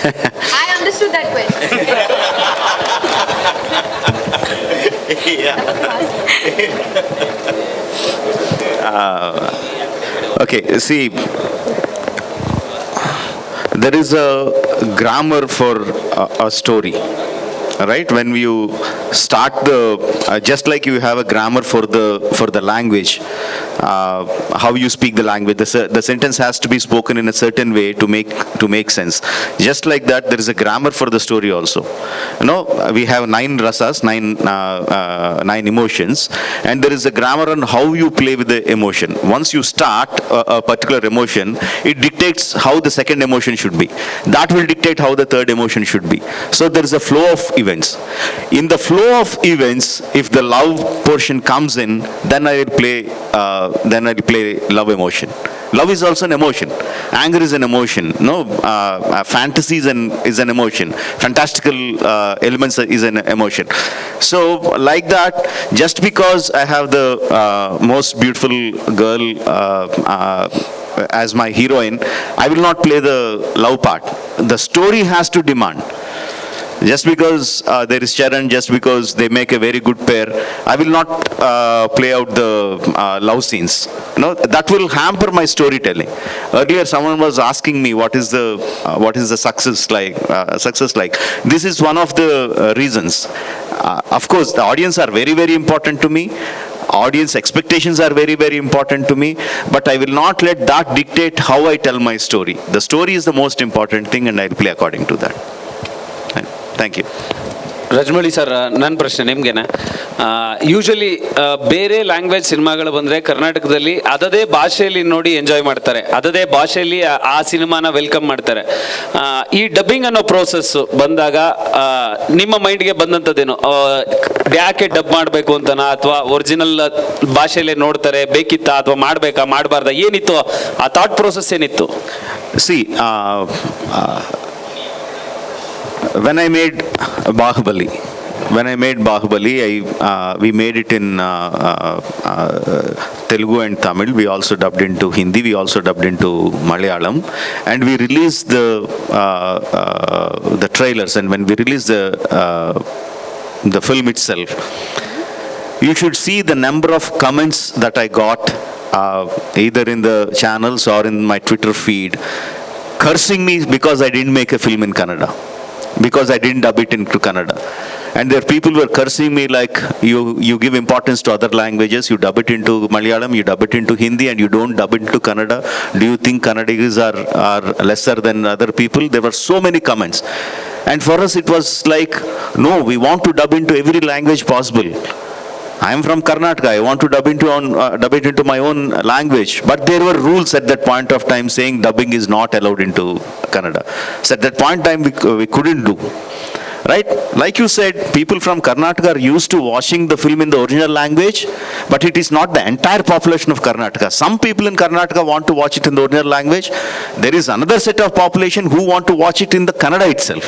I understood that question. Okay, see, there is a grammar for a story, right? When you start just like you have a grammar for the language, how you speak the language, the sentence has to be spoken in a certain way to make sense. Just like that, there is a grammar for the story also. We have 9 rasas, 9 emotions, and there is a grammar on how you play with the emotion. Once you start a particular emotion, it dictates how the second emotion should be. That will dictate how the third emotion should be. So there is a flow of events. In the flow of events, if the love portion comes in, then I will play love emotion. Love is also an emotion. Anger is an emotion. Fantasy is an emotion. Fantastical elements is an emotion. So like that, just because I have the most beautiful girl as my heroine, I will not play the love part. The story has to demand. Just because there is Charan, just because they make a very good pair, I will not play out the love scenes. That will hamper my storytelling. Earlier, someone was asking me what is the success like. This is one of the reasons. Of course, the audience are very, very important to me. Audience expectations are very, very important to me, but I will not let that dictate how I tell my story. The story is the most important thing, and I'll play according to that. Thank you. Rajamouli sir, ನನ್ನ ಪ್ರಶ್ನೆ ನಿಮಗೇನೆ. Usually ಬೇರೆ language ಸಿನಿಮಾಗಳು ಬಂದರೆ ಕರ್ನಾಟಕದಲ್ಲಿ ಅದದೇ ಭಾಷೆಯಲ್ಲಿ ನೋಡಿ enjoy ಮಾಡ್ತಾರೆ, ಅದದೇ ಭಾಷೆಯಲ್ಲಿ ಆ ಸಿನಿಮಾನ ವೆಲ್ಕಮ್ ಮಾಡ್ತಾರೆ. ಈ ಡಬ್ಬಿಂಗ್ ಅನ್ನೋ ಪ್ರೋಸೆಸ್ ಬಂದಾಗ ನಿಮ್ಮ ಮೈಂಡ್ಗೆ ಬಂದಂಥದ್ದೇನು? ಯಾಕೆ ಡಬ್ ಮಾಡಬೇಕು ಅಂತನಾ, ಅಥವಾ ಒರಿಜಿನಲ್ ಭಾಷೆಯಲ್ಲೇ ನೋಡ್ತಾರೆ ಬೇಕಿತ್ತಾ, ಅಥವಾ ಮಾಡಬೇಕಾ ಮಾಡಬಾರ್ದಾ, ಏನಿತ್ತು ಆ ಥಾಟ್ ಪ್ರೋಸೆಸ್ ಏನಿತ್ತು? When I made Bahubali, we made it in Telugu and Tamil. We also dubbed into Hindi. We also dubbed into Malayalam, and we released the trailers. And when we released the film itself, you should see the number of comments that I got, either in the channels or in my Twitter feed, cursing me because I didn't make a film in Kannada, because I didn't dub it into Kannada. And there people were cursing me like, you give importance to other languages, you dub it into Malayalam, you dub it into Hindi, and you don't dub it into Kannada. Do you think Kannadigas are lesser than other people? There were so many comments. And for us it was like, no, we want to dub into every language possible. I am from Karnataka. I want to dub it into my own language. But there were rules at that point of time saying dubbing is not allowed into Kannada. So at that point of time, we couldn't do. Right? Like you said, people from Karnataka are used to watching the film in the original language, but it is not the entire population of Karnataka. Some people in Karnataka want to watch it in the original language. There is another set of population who want to watch it in the Kannada itself.